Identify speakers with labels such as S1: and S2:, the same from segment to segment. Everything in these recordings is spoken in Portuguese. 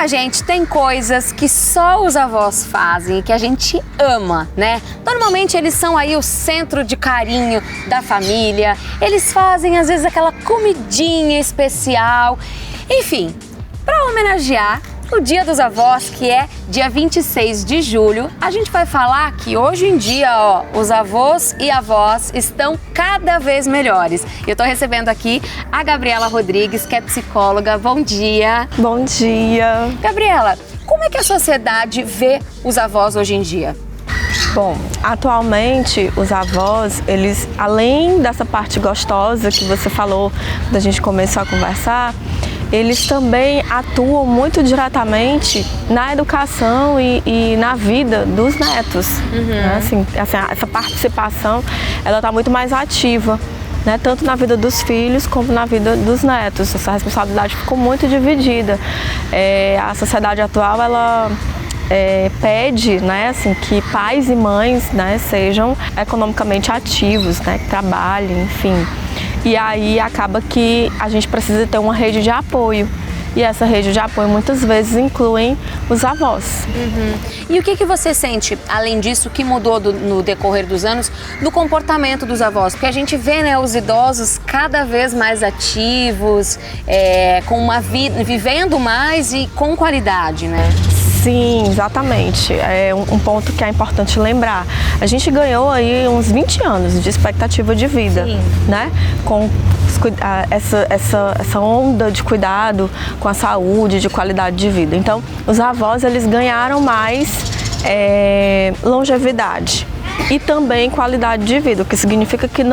S1: Ah, gente, tem coisas que só os avós fazem e que a gente ama, né? Normalmente eles são aí o centro de carinho da família. Eles fazem, às vezes, aquela comidinha especial. Enfim, para homenagear o Dia dos Avós, que é dia 26 de julho, a gente vai falar que hoje em dia, ó, os avós e avós estão cada vez melhores. Eu tô recebendo aqui a Gabriela Rodrigues, que é psicóloga. Bom dia.
S2: Bom dia.
S1: Gabriela, como é que a sociedade vê os avós hoje em dia?
S2: Bom, atualmente os avós, eles, além dessa parte gostosa que você falou, da gente começar a conversar, eles também atuam muito diretamente na educação e na vida dos netos. Né? Assim, essa participação, ela está muito mais ativa, né? Tanto na vida dos filhos como na vida dos netos. Essa responsabilidade ficou muito dividida. A sociedade atual, ela pede, né, assim, que pais e mães, né, sejam economicamente ativos, né, que trabalhem, enfim. E aí acaba que a gente precisa ter uma rede de apoio. E essa rede de apoio muitas vezes inclui os avós.
S1: E o que você sente, além disso, que mudou no decorrer dos anos, do comportamento dos avós? Porque a gente vê, né, os idosos cada vez mais ativos, com uma vida, vivendo mais e com qualidade, né?
S2: Sim, exatamente. É um ponto que é importante lembrar. A gente ganhou aí uns 20 anos de expectativa de vida, né? Com essa onda de cuidado com a saúde, de qualidade de vida. Então, os avós, eles ganharam mais longevidade e também qualidade de vida, o que significa que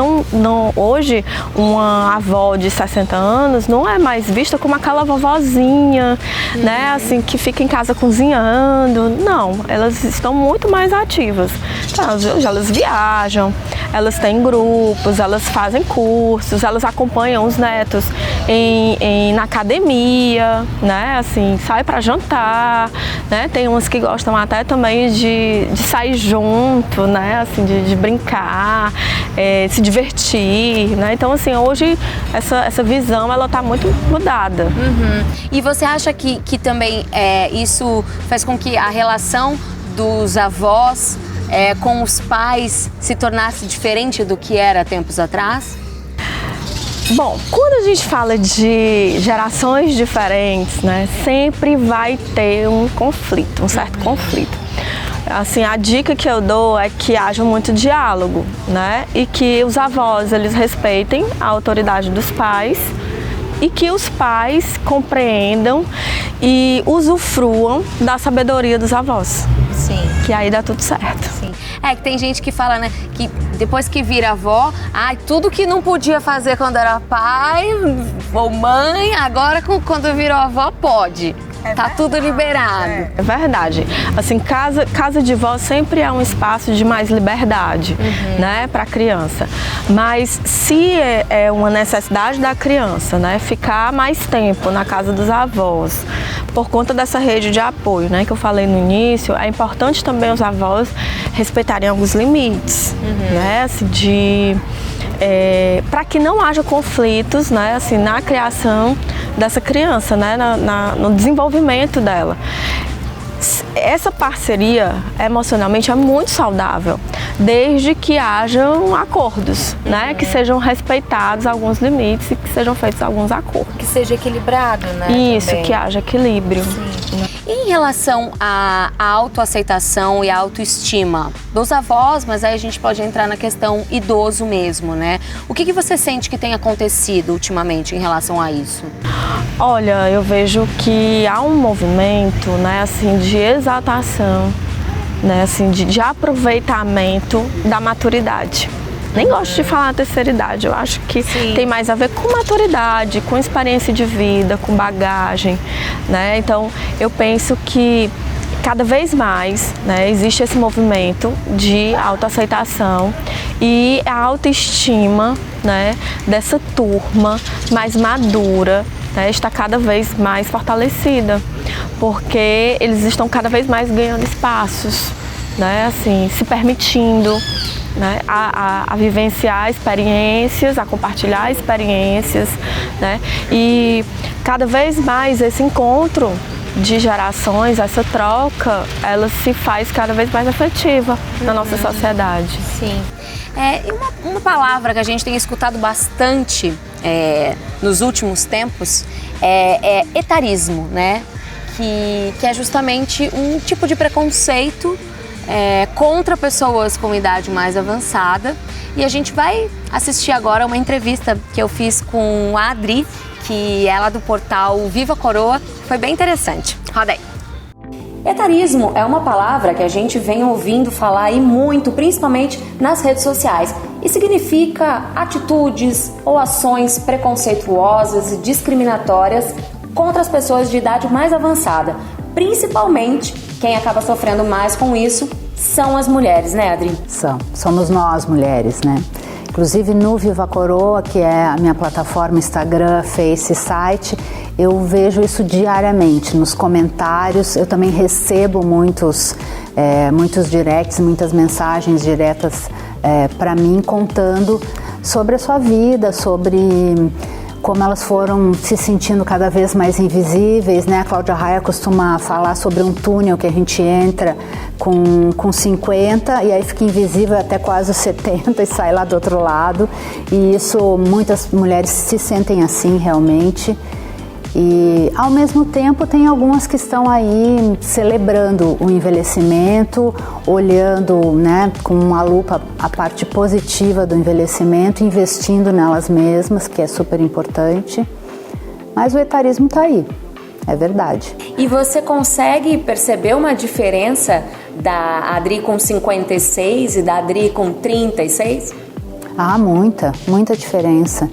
S2: hoje uma avó de 60 anos não é mais vista como aquela vovozinha, né, assim, que fica em casa cozinhando. Não, elas estão muito mais ativas. Então, elas viajam, elas têm grupos, elas fazem cursos, elas acompanham os netos na academia, né, assim, sai para jantar, né, tem umas que gostam até também de sair junto, né, assim, de brincar, se divertir, né? Então, assim, hoje essa visão, ela tá muito mudada.
S1: E você acha que também isso faz com que a relação dos avós com os pais se tornasse diferente do que era tempos atrás?
S2: Bom, quando a gente fala de gerações diferentes, né, sempre vai ter um conflito, um certo conflito. Assim, a dica que eu dou é que haja muito diálogo, né? E que os avós, eles respeitem a autoridade dos pais e que os pais compreendam e usufruam da sabedoria dos avós.
S1: Sim.
S2: Que aí dá tudo certo.
S1: Sim. Que tem gente que fala, né, que depois que vira avó, tudo que não podia fazer quando era pai ou mãe, agora quando virou avó pode. Tá tudo liberado.
S2: É verdade. Assim, casa de vó sempre é um espaço de mais liberdade, né, para a criança. Mas se é uma necessidade da criança, né, ficar mais tempo na casa dos avós, por conta dessa rede de apoio, né, que eu falei no início, é importante também os avós respeitarem alguns limites, né, assim, para que não haja conflitos, né, assim, na criação dessa criança, né, no desenvolvimento dela. Essa parceria emocionalmente é muito saudável, desde que hajam acordos, né, que sejam respeitados alguns limites e que sejam feitos alguns acordos.
S1: Que seja equilibrado, né?
S2: Isso,
S1: também.
S2: que haja equilíbrio.
S1: E em relação à autoaceitação e à autoestima dos avós, mas aí a gente pode entrar na questão idoso mesmo, né? O que você sente que tem acontecido ultimamente em relação a isso?
S2: Olha, eu vejo que há um movimento, né, assim, de exaltação, né, assim, de aproveitamento da maturidade. Nem gosto de falar terceira idade, eu acho que tem mais a ver com maturidade, com experiência de vida, com bagagem, né? Então, eu penso que cada vez mais, né, existe esse movimento de autoaceitação e a autoestima, né, dessa turma mais madura, né, está cada vez mais fortalecida, porque eles estão cada vez mais ganhando espaços, né, assim, se permitindo, né, a vivenciar experiências, a compartilhar experiências, né, e cada vez mais esse encontro, de gerações, essa troca, ela se faz cada vez mais efetiva na nossa sociedade.
S1: Sim. E uma palavra que a gente tem escutado bastante nos últimos tempos é etarismo, né? Que é justamente um tipo de preconceito contra pessoas com idade mais avançada. E a gente vai assistir agora uma entrevista que eu fiz com a Adri, que é lá do portal Viva Coroa. Foi bem interessante. Roda aí. Etarismo é uma palavra que a gente vem ouvindo falar aí muito, principalmente nas redes sociais, e significa atitudes ou ações preconceituosas e discriminatórias contra as pessoas de idade mais avançada. Principalmente, quem acaba sofrendo mais com isso são as mulheres, né, Adri?
S3: Somos nós mulheres, né? Inclusive no Viva Coroa, que é a minha plataforma Instagram, Face, site, eu vejo isso diariamente nos comentários. Eu também recebo muitos directs, muitas mensagens diretas para mim contando sobre a sua vida, sobre como elas foram se sentindo cada vez mais invisíveis, né? A Cláudia Raia costuma falar sobre um túnel que a gente entra com 50 e aí fica invisível até quase os 70 e sai lá do outro lado. E isso, muitas mulheres se sentem assim realmente. E ao mesmo tempo tem algumas que estão aí celebrando o envelhecimento, olhando, né, com uma lupa a parte positiva do envelhecimento, investindo nelas mesmas, que é super importante. Mas o etarismo está aí, é verdade.
S1: E você consegue perceber uma diferença da Adri com 56 e da Adri com 36?
S3: Ah, muita diferença.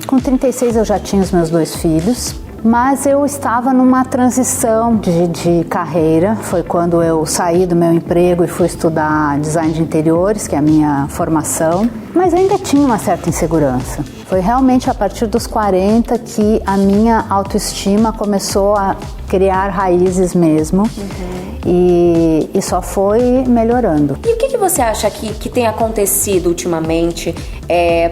S3: Com 36 eu já tinha os meus 2 filhos, mas eu estava numa transição de carreira. Foi quando eu saí do meu emprego e fui estudar design de interiores, que é a minha formação, mas ainda tinha uma certa insegurança. Foi realmente a partir dos 40 que a minha autoestima começou a criar raízes mesmo. E só foi melhorando.
S1: E o que você acha que tem acontecido ultimamente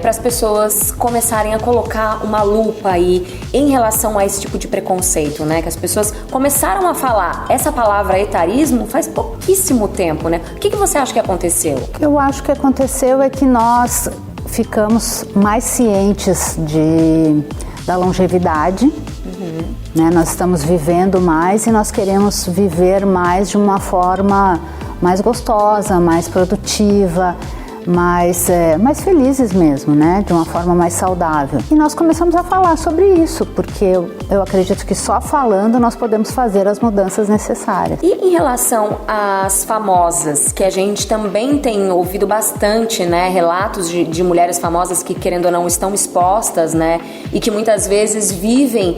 S1: para as pessoas começarem a colocar uma lupa aí em relação a esse tipo de preconceito, né? Que as pessoas começaram a falar essa palavra etarismo faz pouquíssimo tempo, né? O que você acha que aconteceu?
S3: O que eu acho que aconteceu é que nós ficamos mais cientes da longevidade. Né? Nós estamos vivendo mais e nós queremos viver mais de uma forma mais gostosa, mais produtiva, mais felizes mesmo, né? De uma forma mais saudável. E nós começamos a falar sobre isso, porque eu acredito que só falando nós podemos fazer as mudanças necessárias.
S1: E em relação às famosas, que a gente também tem ouvido bastante, né? Relatos de mulheres famosas que, querendo ou não, estão expostas, né? E que muitas vezes vivem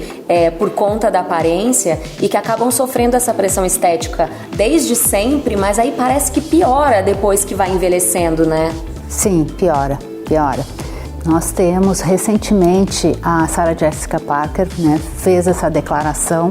S1: por conta da aparência e que acabam sofrendo essa pressão estética desde sempre, mas aí parece que piora depois que vai envelhecendo, né?
S3: Sim, piora. Nós temos recentemente a Sarah Jessica Parker, né, fez essa declaração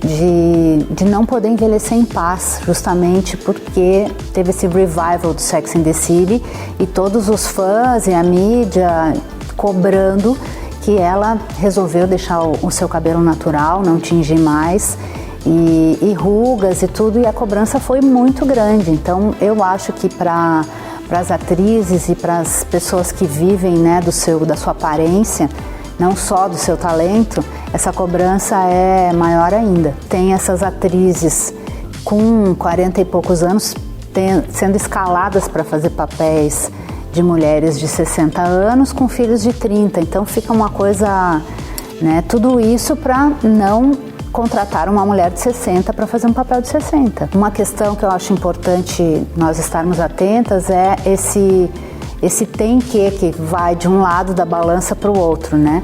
S3: de não poder envelhecer em paz, justamente porque teve esse revival do Sex and the City e todos os fãs e a mídia cobrando que ela resolveu deixar o seu cabelo natural, não tingir mais, e rugas e tudo, e a cobrança foi muito grande. Então eu acho que para as atrizes e para as pessoas que vivem, né, da sua aparência, não só do seu talento, essa cobrança é maior ainda. Tem essas atrizes com 40 e poucos anos sendo escaladas para fazer papéis de mulheres de 60 anos com filhos de 30, então fica uma coisa, né, tudo isso para não contratar uma mulher de 60 para fazer um papel de 60. Uma questão que eu acho importante nós estarmos atentas é esse tem que vai de um lado da balança para o outro, né?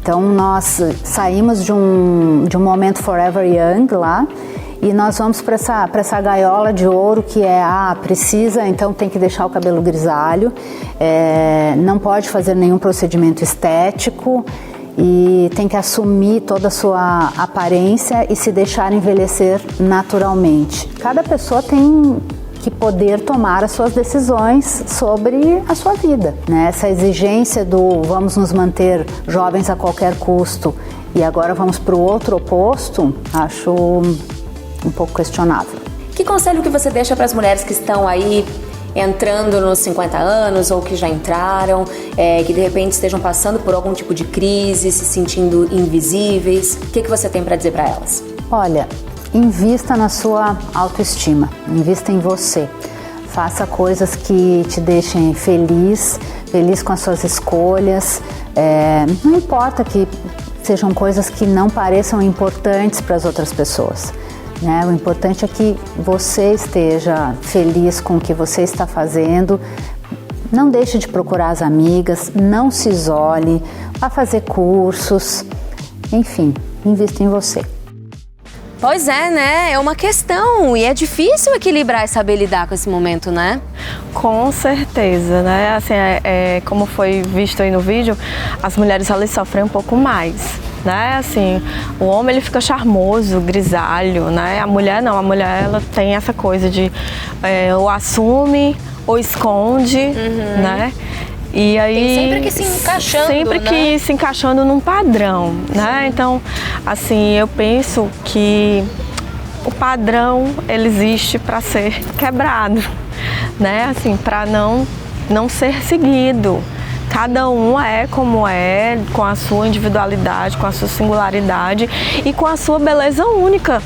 S3: Então nós saímos de um momento Forever Young lá e nós vamos para essa gaiola de ouro que é, precisa, então tem que deixar o cabelo grisalho, não pode fazer nenhum procedimento estético e tem que assumir toda a sua aparência e se deixar envelhecer naturalmente. Cada pessoa tem que poder tomar as suas decisões sobre a sua vida, né? Essa exigência do vamos nos manter jovens a qualquer custo E agora vamos para o outro oposto, acho um pouco questionável.
S1: Que conselho que você deixa para as mulheres que estão aí entrando nos 50 anos ou que já entraram, que de repente estejam passando por algum tipo de crise, se sentindo invisíveis? O que você tem para dizer para elas?
S3: Olha, invista na sua autoestima, invista em você. Faça coisas que te deixem feliz com as suas escolhas. Não importa que sejam coisas que não pareçam importantes para as outras pessoas, né? O importante é que você esteja feliz com o que você está fazendo. Não deixe de procurar as amigas, não se isole, vá fazer cursos, enfim, invista em você.
S1: Pois é, né? É uma questão e é difícil equilibrar e saber lidar com esse momento, né?
S2: Com certeza, né? Assim, como foi visto aí no vídeo, as mulheres elas sofrem um pouco mais, né? Assim, o homem ele fica charmoso, grisalho, né? A mulher não, a mulher ela tem essa coisa de ou assume ou esconde, né? E aí,
S1: tem sempre que se encaixando,
S2: sempre que se encaixando num padrão, né? Então, assim, eu penso que o padrão ele existe para ser quebrado, né? Assim, para não ser seguido. Cada um é como é, com a sua individualidade, com a sua singularidade e com a sua beleza única,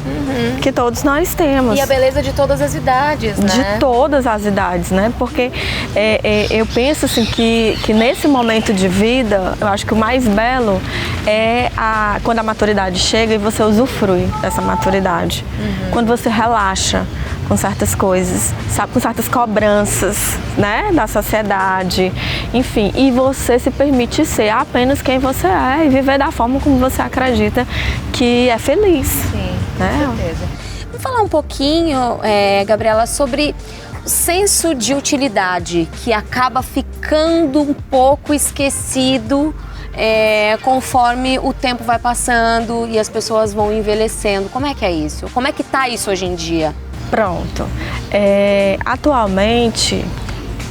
S2: que todos nós temos.
S1: E a beleza de todas as idades, né?
S2: De todas as idades, né? Porque eu penso assim que nesse momento de vida, eu acho que o mais belo é quando a maturidade chega e você usufrui dessa maturidade. Quando você relaxa com certas coisas, sabe, com certas cobranças, né, da sociedade, enfim, e você se permite ser apenas quem você é e viver da forma como você acredita que é feliz.
S1: Sim,
S2: né?
S1: Com certeza. Vamos falar um pouquinho, Gabriela, sobre o senso de utilidade que acaba ficando um pouco esquecido conforme o tempo vai passando e as pessoas vão envelhecendo. Como é que é isso? Como é que tá isso hoje em dia?
S2: Pronto. Atualmente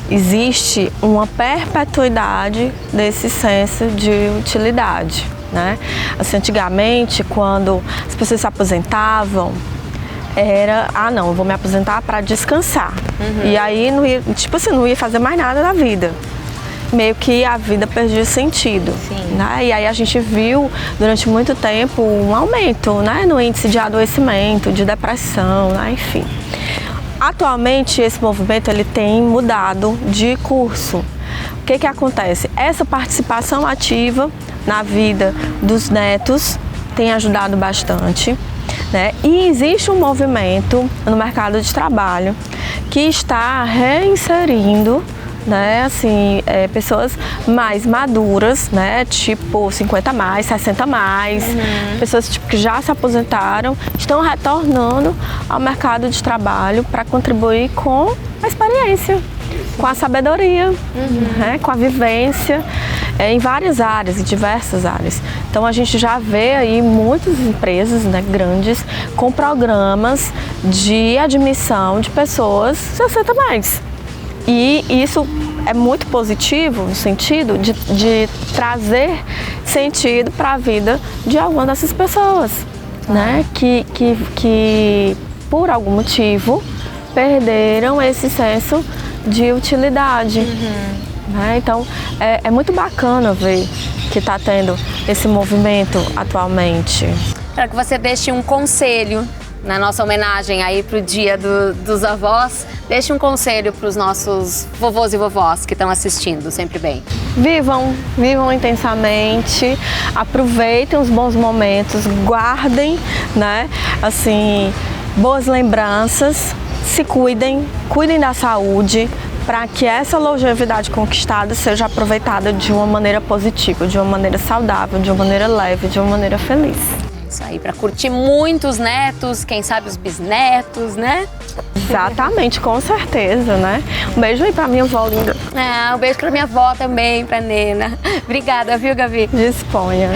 S2: existe uma perpetuidade desse senso de utilidade, né? Assim, antigamente, quando as pessoas se aposentavam, era, não, eu vou me aposentar para descansar. E aí não ia, tipo assim, não ia fazer mais nada da vida. Meio que a vida perdia sentido. Né? E aí a gente viu durante muito tempo um aumento, né, no índice de adoecimento, de depressão, né, enfim. Atualmente esse movimento ele tem mudado de curso. O que acontece? Essa participação ativa na vida dos netos tem ajudado bastante, né? E existe um movimento no mercado de trabalho que está reinserindo, né, assim, pessoas mais maduras, né, tipo 50 mais, 60 mais, pessoas tipo, que já se aposentaram, estão retornando ao mercado de trabalho para contribuir com a experiência, com a sabedoria, né, com a vivência, em várias áreas, em diversas áreas. Então a gente já vê aí muitas empresas, né, grandes com programas de admissão de pessoas 60 mais. E isso é muito positivo no sentido de trazer sentido para a vida de alguma dessas pessoas, né? Que por algum motivo perderam esse senso de utilidade. Né? Então é muito bacana ver que está tendo esse movimento atualmente.
S1: Para que você deixe um conselho na nossa homenagem aí pro Dia dos Avós, deixe um conselho para os nossos vovôs e vovós que estão assistindo, sempre bem.
S2: Vivam intensamente, aproveitem os bons momentos, guardem, né, assim, boas lembranças, se cuidem da saúde, para que essa longevidade conquistada seja aproveitada de uma maneira positiva, de uma maneira saudável, de uma maneira leve, de uma maneira feliz.
S1: Isso aí, para curtir muitos netos, quem sabe os bisnetos, né?
S2: Exatamente, com certeza, né? Um beijo aí pra minha avó linda.
S1: Um beijo pra minha avó também, pra Nena. Obrigada, viu, Gabi?
S2: Disponha.